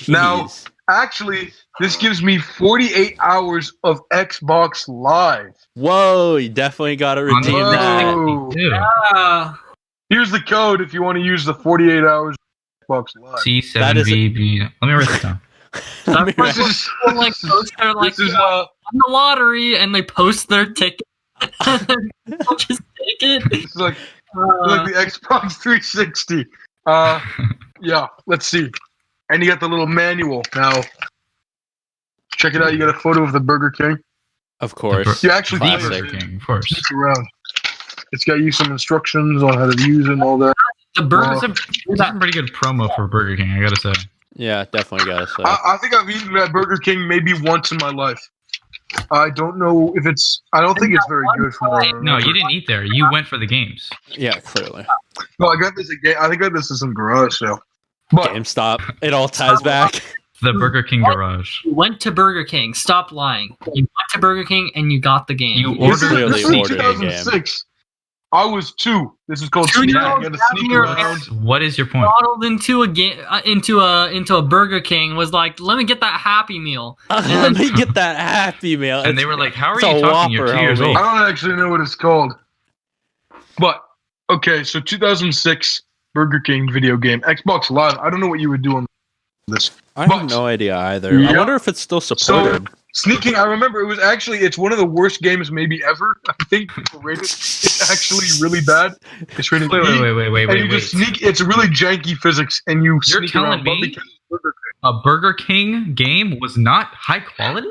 Now- Jeez. Actually, this gives me 48 hours of Xbox Live. Whoa, you definitely gotta On redeem the that. Whoa. Ew. Ah, Here's the code if you want to use the 48 hours of Xbox Live. That is- C7VB. Let me write this down. Let me That's write- This is, people like post their like this is won the lottery and they post their ticket. And then people just take it. this is like Uh, the Xbox 360. Yeah, let's see. And you got the little manual now. Check it out. You got a photo of the Burger King. Of course. You actually play Classic. it. Burger King, of course. Sneak around. It's got you some instructions on how to use it and all that. the burger. It's a pretty good promo for Burger King, I gotta say. Yeah, definitely gotta say. I think I've eaten at Burger King maybe once in my life. I don't know if it's. I don't think it's very good for me. No, you didn't eat there. You went for the games. Yeah, clearly. No, I got this again. I think I got this at some garage sale. But GameStop. It all ties back. The Burger King What? garage. You went to Burger King. Stop lying. You went to Burger King and you got the game. You You ordered clearly this is ordered a game. 2006. I was 2. This is called 2 sneaking. years You old got to having sneak your- around. What is your point? Waddled into a game, into a Burger King was like, let me get that Happy Meal. Let me get that Happy Meal. And they were like, "How are it's you a talking? You're Whopper, 2 years homie. old." I don't actually know what it's called. But okay, so 2006 Burger King video game, Xbox Live. I don't know what you would do on this. I have but- no idea either. I Yeah. wonder if it's still supported. Sneaking, I remember it's one of the worst games maybe ever. I think people rate it. It's actually really bad. It's rated Wait, E, wait. and you just sneak. It's really janky physics, and you You're sneak telling around. But me? because Burger A Burger King game was not high quality?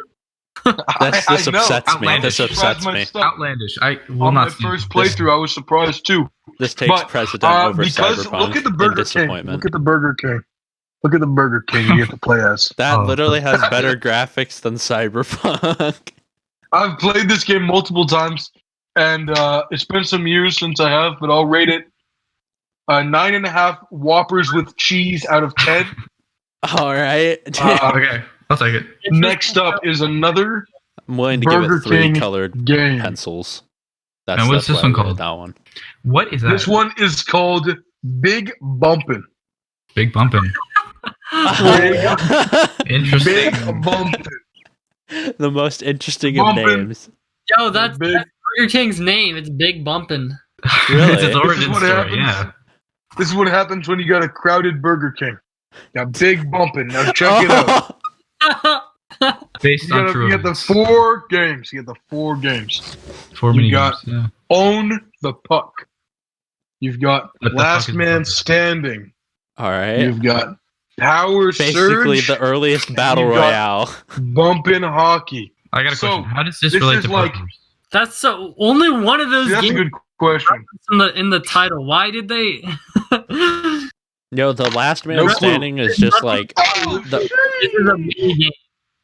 King. This I know. upsets me. Outlandish. This upsets My me. stuff. Outlandish. I will On my not. first playthrough, I was surprised too. This takes But, precedent over because Cyberpunk look at the and Burger King. disappointment. Look at the Burger King. Look at the Burger King you get to play as. That Oh. literally has better graphics than Cyberpunk. I've played this game multiple times, and it's been some years since I have, but I'll rate it 9.5 Whoppers with cheese out of 10. All right. Okay, I'll take it. Next up is another I'm willing to give Burger it 3 King colored game. pencils. And what's this why one I rated called? That one. What is that? This one is called Big Bumpin'. Big bumping. Interesting. Big Bumpin'. The most interesting of Bumpin'. names. Yo, that's Big. Burger King's name. It's Big Bumpin'. Really? It's its origin what story. happens. Yeah. This is what happens when you got a crowded Burger King. Got Big Bumpin'. Now check it out. Based You, on gotta, true you get the events. 4 games. You get the 4 games. 4 you mini got- games. Yeah. Own the Puck. You've got What the Last fuck is Man the puck? All Standing. right. You've got Power Basically, Surge. the earliest battle You got- royale. Bumpin' Hockey. I got a So, question. How does this this relate is to like- Pokemon? That's so only one of those See, that's a games good question. in the title. Why did they? Yo, the last man No clue. standing is just like. Oh, The- shit. This is a mini game.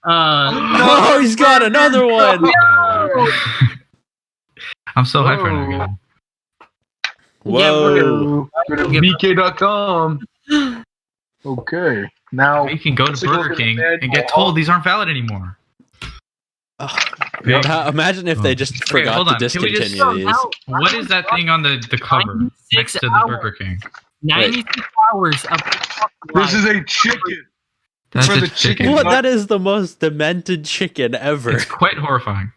Oh, he's got another one. I'm so hyped right now. Whoa. guys. Whoa. Go to BK.com. Okay. Now, You can go Let's to take a look Burger at the King manual. and get told these aren't valid anymore. Now, imagine if they just Okay, forgot hold to on. Can we just- discontinue these. What is that thing on the cover 96 next to the hours. Burger King? 96 hours of this is a chicken. That's For a the chicken. chicken. What? That is the most demented chicken ever. It's quite horrifying.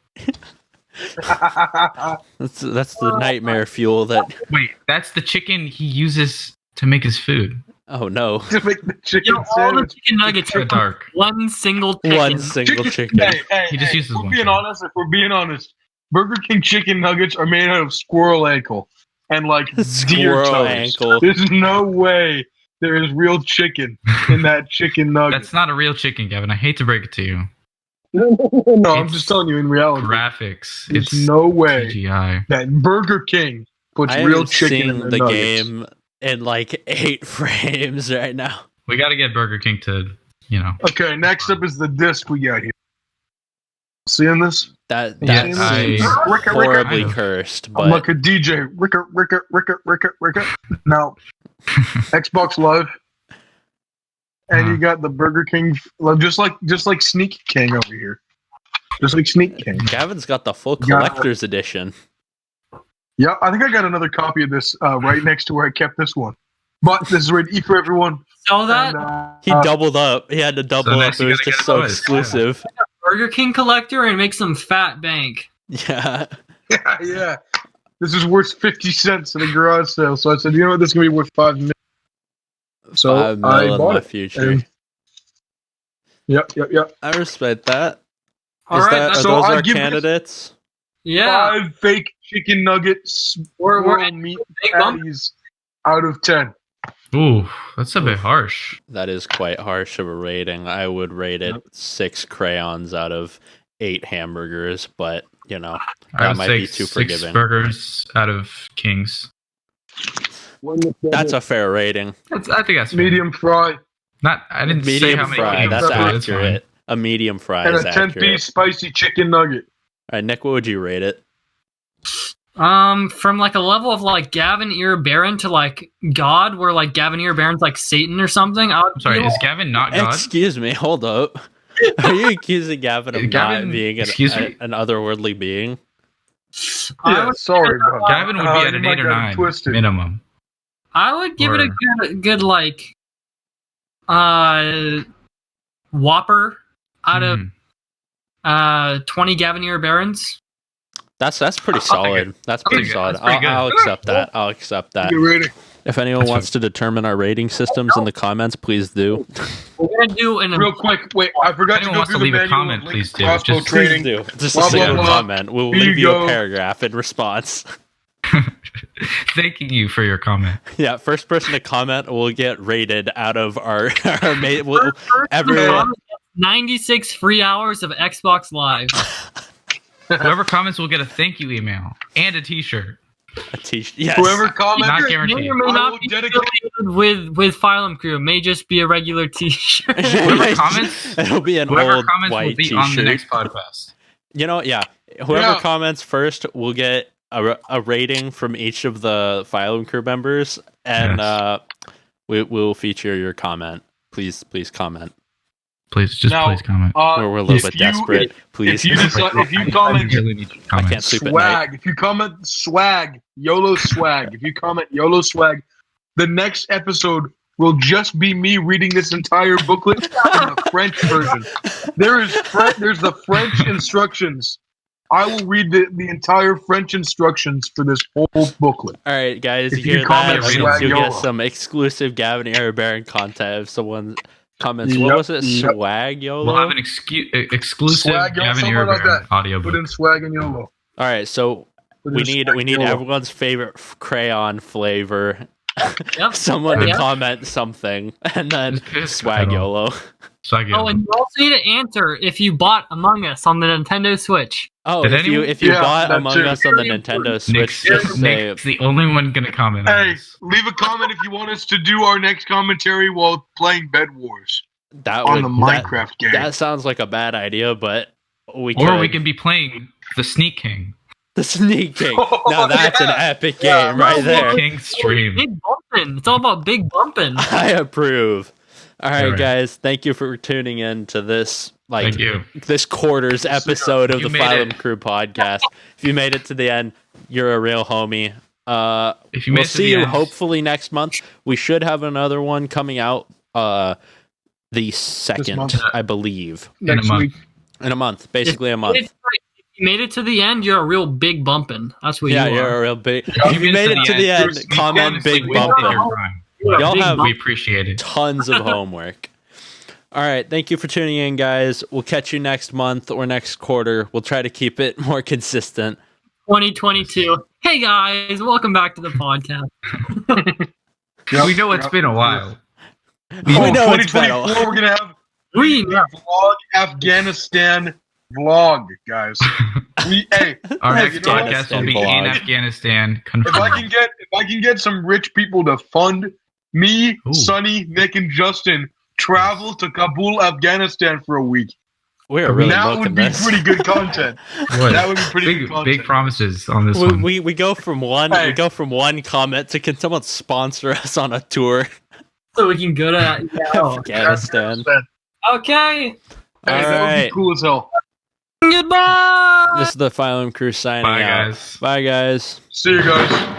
That's the nightmare fuel that. Wait, that's the chicken he uses to make his food. Oh no. To make the chicken all the sandwich. chicken nuggets are It's dark. one single chicken. One single chicken. Hey, He just uses if we're one being chicken. honest, if we're being honest, Burger King chicken nuggets are made out of squirrel ankle and like deer Squirrel toes. ankle. There's no way there is real chicken in that chicken nugget. That's not a real chicken, Gavin. I hate to break it to you. No, I'm just telling you in reality. graphics. There's It's no way CGI. that Burger King puts I real am chicken in seeing their the nuggets. game in like 8 frames right now. We got to get Burger King to, Okay, next up is the disc we got here. Seeing this? That Yeah, seems Ricka, horribly Ricka. cursed, I'm but like a DJ. Ricka. Now, Xbox Live, and you got the Burger King, just like Sneak King over here, just like Sneak King. Gavin's got the full Yeah. collector's edition. Yeah, I think I got another copy of this right next to where I kept this one. But this is rated E for everyone. So that And, He doubled up. He had to double up. next It you was gotta just get so a toy. exclusive. Burger King collector and make some fat bank. Yeah. yeah, this is worth 50 cents in a garage sale. So I said, you know what, this is gonna be worth $5 million. So 5 I mil in bought my it. future. And- Yep. I respect that. All right, Are that's so those I'd our give this- candidates? yeah. 5 fake chicken nuggets, We're swirl at meat big bump. patties out of 10. Ooh, that's a bit harsh. That is quite harsh of a rating. I would rate it 6 crayons out of 8 hamburgers, but I that would might say be too 6 forgiving. burgers out of Kings. That's a fair rating. I think that's fair. medium fry I didn't say Medium how many fry. Kings, That's but it's fine. accurate. A medium fry and is a accurate. 10-piece spicy chicken nugget. All right, Nick, what would you rate it? From like a level of like Gavin Ear Baron to like God, where like Gavin Ear Baron's like Satan or something. I'm sorry, is Gavin not God? Excuse me, hold up. Are you accusing Gavin of Gavin, not being excuse me? an otherworldly being? I Yeah, would, sorry about that. Gavin would be at you an might 8 or got it 9 twisted. minimum. I would give it Or- a good like Whopper out of Mm. 20 Gavin Ear Barons. That's pretty I'll take solid. it. That's I'll pretty take it. solid. That's pretty I'll good. accept that. I'll accept that. Get ready. If anyone That's wants to determine our rating systems in the comments, please do. We're gonna do an Real quick, wait, I forgot If to anyone go wants through to the leave a manual comment, of link please do. crossbow Just- training. Please do. Just Blah, a single blah, blah. comment. We'll Here leave you you a go. paragraph in response. Thanking you for your comment. Yeah, first person to comment will get rated out of our we'll, First person everyone. to get 96 free hours of Xbox Live. Whoever comments will get a thank you email and a T-shirt. A t-shirt. Yes. Whoever comments, Not May guaranteed. or may I not will be dedicate- affiliated with Phylum Crew. It may just be a regular T-shirt. Whoever comments- it'll be an Whoever old comments white will be t-shirt. on the next podcast. Yeah. Whoever Yeah. comments first will get a rating from each of the Phylum Crew members, and Yes. we'll feature your comment. Please comment. Please Now, comment. We're a little if bit you- desperate. Please. if you decide, if you comment really need your I comments. can't sleep at night. swag, if you comment swag, YOLO swag, if you comment YOLO swag, the next episode will just be me reading this entire booklet in the French version. There's the French instructions. I will read the entire French instructions for this whole booklet. All right, guys, If you you hear comment that? swag, You'll get YOLO. some exclusive Gavin Air Baron content if someone comments. Yep, What was it? yep. Swag YOLO? We'll have an exclusive Swag, Gavin something Ear like that. audio Put book. in swag and YOLO. All right, so Put we in need swag, YOLO. everyone's favorite crayon flavor. Yep. Someone to Yep. comment something, and then Just piss swag pedal. YOLO. Swag Oh, and you also need to answer if you bought Among Us on the Nintendo Switch. Oh, Did if you anyone- if you Yeah, bought that Among too. Us on the Very Nintendo Switch, Nick's, just say Nick's the only one gonna comment on Hey, this. leave a comment if you want us to do our next commentary while playing Bed Wars that on would the Minecraft game. that sounds like a bad idea, but we Or could. we can be playing the Sneak King. the Sneak King. Oh, Now that's an yeah. epic Yeah, game right no, there. King stream. Big bumping. It's all about big bumping. I approve. All right, All right. guys. Thank you for tuning in to this Thank you. this quarter's episode of You the made Phylum it. Crew podcast. If you made it to the end, you're a real homie. If you We'll made it to see the you end, hopefully next month. We should have another one coming out the second, month. I believe, in a Next month. week. in a month, basically a month. If you made it to the end, you're a real big bumping. That's what Yeah, you you're are. a real big. If If you made it to the end, we comment honestly big wasted bumping. your time. You're a Y'all big have- We bump. appreciate it. Tons of homework. All right, thank you for tuning in, guys. We'll catch you next month or next quarter. We'll try to keep it more consistent. 2022. Hey guys, welcome back to the podcast. Yep, We know it's yep. been a while. We know it's been a 2024, we're gonna have We The vlog Afghanistan vlog, guys. Our next you know what? podcast will be Vlog. in Afghanistan. If I can get some rich people to fund me, Ooh. Sonny, Nick, and Justin travel to Kabul, Afghanistan for a week, We are really that milking would be this. pretty good content. What? That would be pretty good Big, content. big promises on this one. we go from one Hey. we go from one comment to can someone sponsor us on a tour so we can go to Afghanistan. Okay. Hey, that would Alright. be cool as hell. Goodbye. This is the Phylum crew signing Bye, out. guys. Bye guys. See you guys.